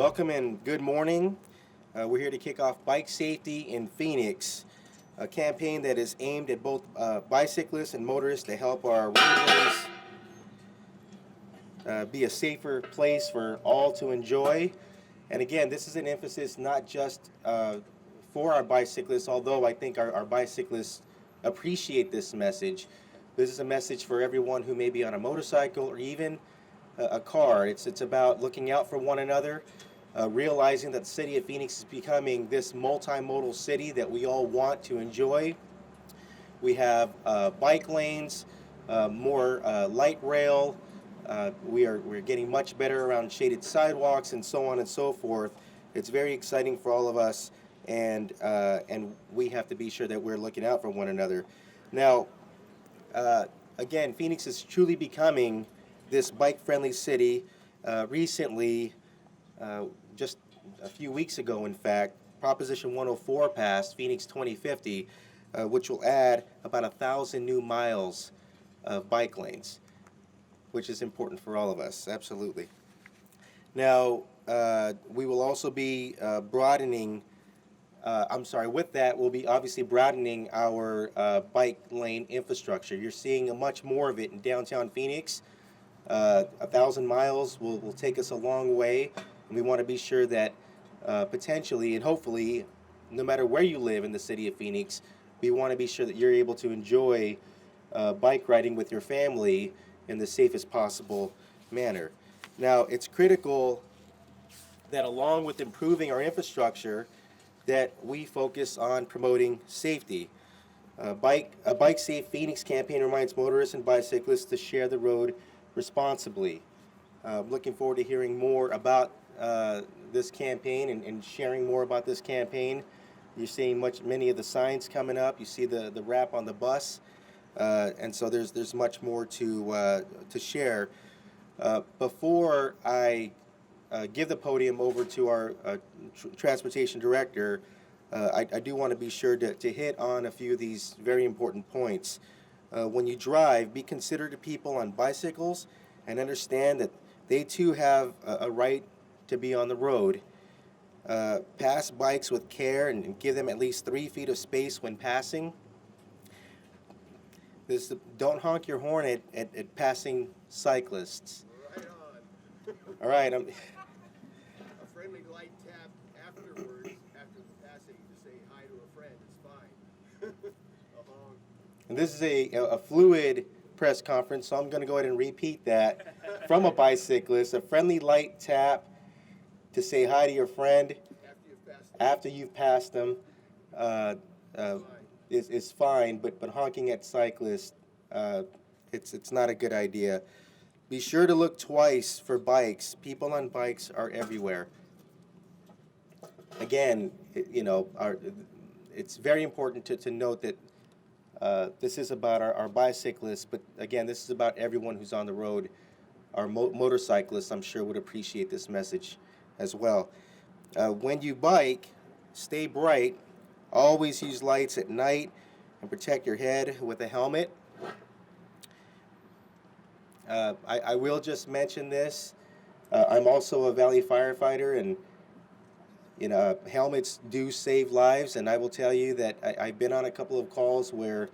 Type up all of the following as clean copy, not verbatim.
Welcome and good morning. We're here to kick off Bike Safety in Phoenix, a campaign that is aimed at both bicyclists and motorists to help our roadways be a safer place for all to enjoy. And again, this is an emphasis not just for our bicyclists, although I think our bicyclists appreciate this message. This is a message for everyone who may be on a motorcycle or even a car. It's about looking out for one another, realizing that the city of Phoenix is becoming this multimodal city that we all want to enjoy. We have bike lanes, more light rail. We're getting much better around shaded sidewalks and so on and so forth. It's very exciting for all of us, and we have to be sure that we're looking out for one another. Now, again, Phoenix is truly becoming this bike-friendly city. Recently, just a few weeks ago, in fact, Proposition 104 passed, Phoenix 2050, which will add about 1,000 new miles of bike lanes, which is important for all of us, absolutely. Now, we will also be with that, we'll be obviously broadening our bike lane infrastructure. You're seeing much more of it in downtown Phoenix. 1,000 miles will take us a long way, and we want to be sure that potentially and hopefully, no matter where you live in the city of Phoenix, we want to be sure that you're able to enjoy bike riding with your family in the safest possible manner. Now, it's critical that along with improving our infrastructure, that we focus on promoting safety. A Bike Safe Phoenix campaign reminds motorists and bicyclists to share the road responsibly. Looking forward to hearing more about this campaign and sharing more about this campaign. You're seeing many of the signs coming up. You see the wrap on the bus, and so there's much more to share. Before I give the podium over to our transportation director, I do want to be sure to hit on a few of these very important points. When you drive, be considerate of people on bicycles and understand that they too have a right to be on the road. Pass bikes with care and give them at least 3 feet of space when passing. Don't honk your horn at passing cyclists. Right on. All right. A friendly light tap afterwards, after the passing, to say hi to a friend is fine. A honk. And this is a fluid press conference, so I'm going to go ahead and repeat that from a bicyclist. A friendly light tap to say hi to your friend after you've passed them is fine, but honking at cyclists, it's not a good idea. Be sure to look twice for bikes. People on bikes are everywhere. Again, it's very important to note that this is about our bicyclists, but again, this is about everyone who's on the road. Our motorcyclists, I'm sure, would appreciate this message as well. When you bike, stay bright. Always use lights at night and protect your head with a helmet. I will just mention this. I'm also a Valley firefighter, and helmets do save lives, and I will tell you that I've been on a couple of calls where,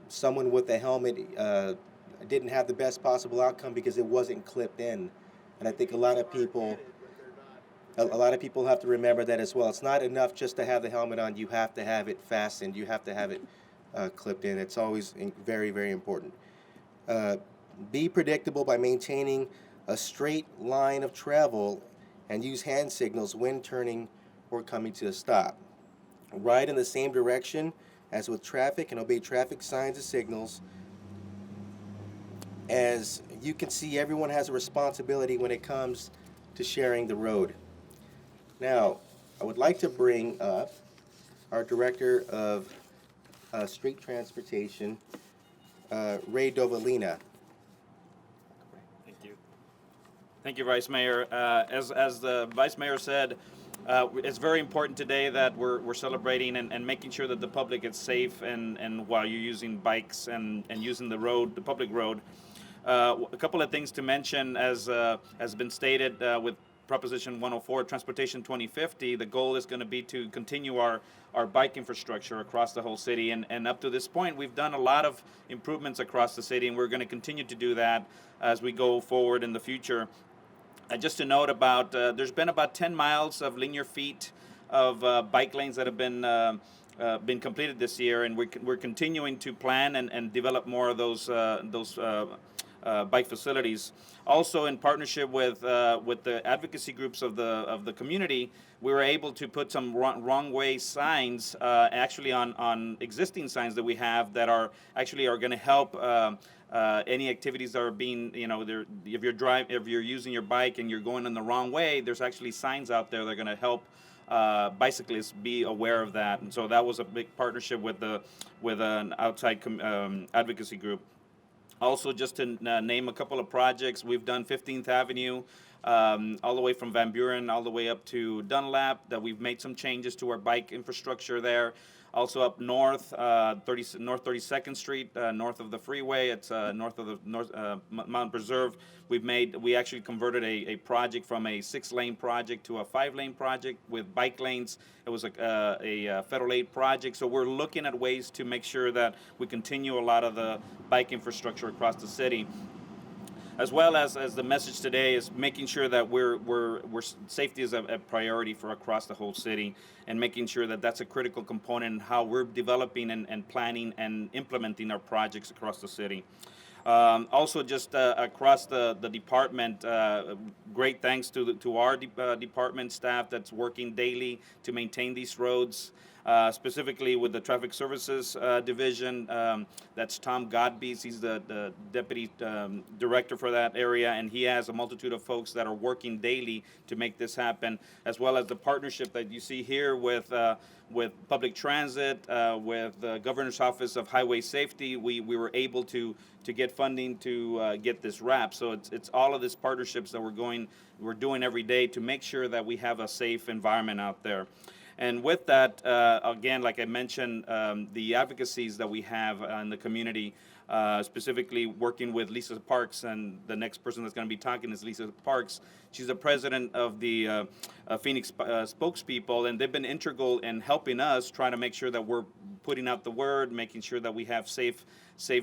someone with a helmet didn't have the best possible outcome because it wasn't clipped in, and I think a lot of people have to remember that as well. It's not enough just to have the helmet on. You have to have it fastened. You have to have it clipped in. It's always very, very important. Be predictable by maintaining a straight line of travel and use hand signals when turning or coming to a stop. Ride in the same direction as with traffic and obey traffic signs and signals. As you can see, everyone has a responsibility when it comes to sharing the road. Now, I would like to bring up our Director of Street Transportation, Ray Dovalina. Thank you, Vice Mayor. As the Vice Mayor said, it's very important today that we're celebrating and making sure that the public is safe and while you're using bikes and using the road, the public road. A couple of things to mention, as has been stated with Proposition 104, Transportation 2050, the goal is going to be to continue our bike infrastructure across the whole city. And up to this point, we've done a lot of improvements across the city, and we're going to continue to do that as we go forward in the future. Just to note about, there's been about 10 miles of linear feet of bike lanes that have been completed this year, and we're continuing to plan and develop more of those bike facilities. Also, in partnership with the advocacy groups of the community, we were able to put some wrong way signs actually on existing signs that we have that are going to help any activities that are being, if you're using your bike and you're going in the wrong way, there's actually signs out there that are going to help bicyclists be aware of that. And so that was a big partnership with an outside advocacy group. Also, just to name a couple of projects, we've done 15th Avenue, all the way from Van Buren all the way up to Dunlap, that we've made some changes to our bike infrastructure there. Also up north, North 32nd Street, north of the freeway, it's north of the Mount Preserve. We actually converted a project from a 6-lane project to a 5-lane project with bike lanes. It was a federal aid project, so we're looking at ways to make sure that we continue a lot of the bike infrastructure across the city. As well as the message today is making sure that we're safety is a priority for across the whole city, and making sure that that's a critical component in how we're developing and planning and implementing our projects across the city. Also, just across the department, great thanks to our department staff that's working daily to maintain these roads. Specifically with the Traffic Services Division, that's Tom Godbees. He's the Deputy Director for that area, and he has a multitude of folks that are working daily to make this happen, as well as the partnership that you see here with public transit, with the Governor's Office of Highway Safety. We were able to get funding to get this wrapped. So it's all of these partnerships that we're doing every day to make sure that we have a safe environment out there. And with that, again, like I mentioned, the advocacies that we have in the community, specifically working with Lisa Parks, and the next person that's going to be talking is Lisa Parks. She's the president of the Phoenix spokespeople, and they've been integral in helping us try to make sure that we're putting out the word, making sure that we have safe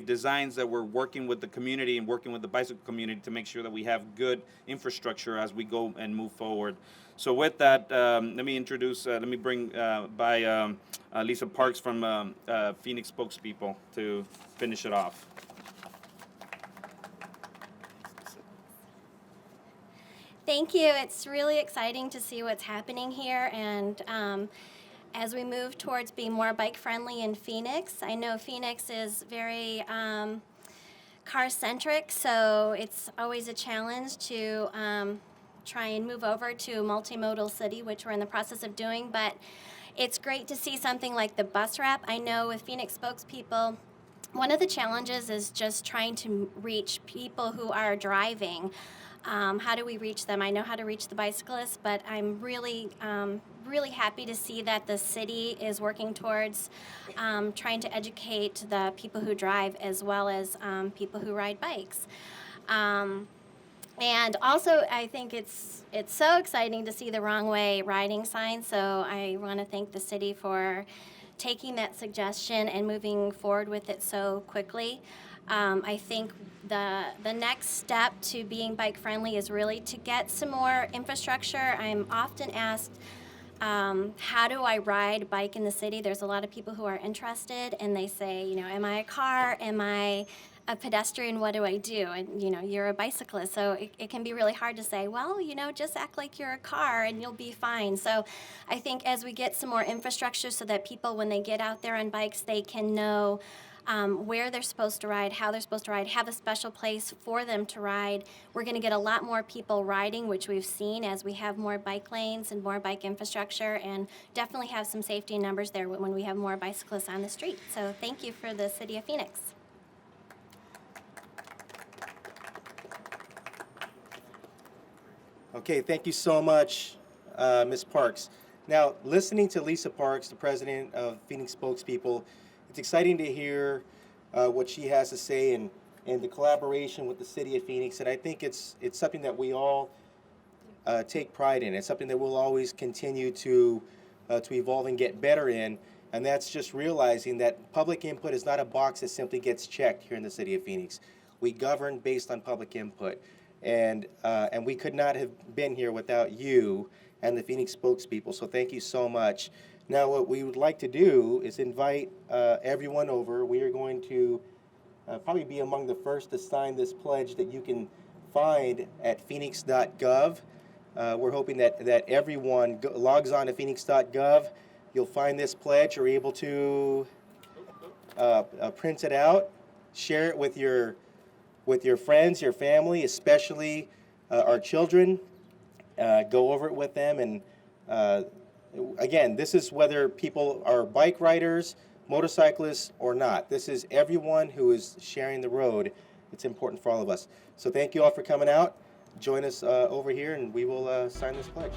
designs, that we're working with the community and working with the bicycle community to make sure that we have good infrastructure as we go and move forward. So with that, let me bring by Lisa Parks from Phoenix spokespeople to finish it off. Thank you. It's really exciting to see what's happening here, and as we move towards being more bike-friendly in Phoenix, I know Phoenix is very car-centric, so it's always a challenge to try and move over to a multimodal city, which we're in the process of doing, but it's great to see something like the bus wrap. I know with Phoenix spokespeople, one of the challenges is just trying to reach people who are driving. How do we reach them? I know how to reach the bicyclists, but I'm really happy to see that the city is working towards trying to educate the people who drive as well as people who ride bikes. And also, I think it's so exciting to see the wrong way riding signs, so I want to thank the city for taking that suggestion and moving forward with it so quickly. I think the next step to being bike friendly is really to get some more infrastructure. I'm often asked, how do I ride a bike in the city? There's a lot of people who are interested, and they say, am I a car? Am I a pedestrian? What do I do? And you're a bicyclist, so it can be really hard to say, well, just act like you're a car and you'll be fine. So I think as we get some more infrastructure so that people, when they get out there on bikes, they can know where they're supposed to ride, how they're supposed to ride, have a special place for them to ride. We're going to get a lot more people riding, which we've seen as we have more bike lanes and more bike infrastructure, and definitely have some safety numbers there when we have more bicyclists on the street. So thank you for the City of Phoenix. Okay, thank you so much, Ms. Parks. Now, listening to Lisa Parks, the president of Phoenix spokespeople, it's exciting to hear what she has to say, and and the collaboration with the city of Phoenix. And I think it's something that we all take pride in. It's something that we'll always continue to evolve and get better in. And that's just realizing that public input is not a box that simply gets checked here in the city of Phoenix. We govern based on public input. And we could not have been here without you and the Phoenix spokespeople. So thank you so much. Now what we would like to do is invite everyone over. We are going to probably be among the first to sign this pledge that you can find at phoenix.gov. We're hoping that everyone logs on to phoenix.gov. You'll find this pledge. You're able to print it out, share it with your friends, your family, especially our children. Go over it with them. And again, this is whether people are bike riders, motorcyclists, or not. This is everyone who is sharing the road. It's important for all of us. So thank you all for coming out. Join us over here, and we will sign this pledge.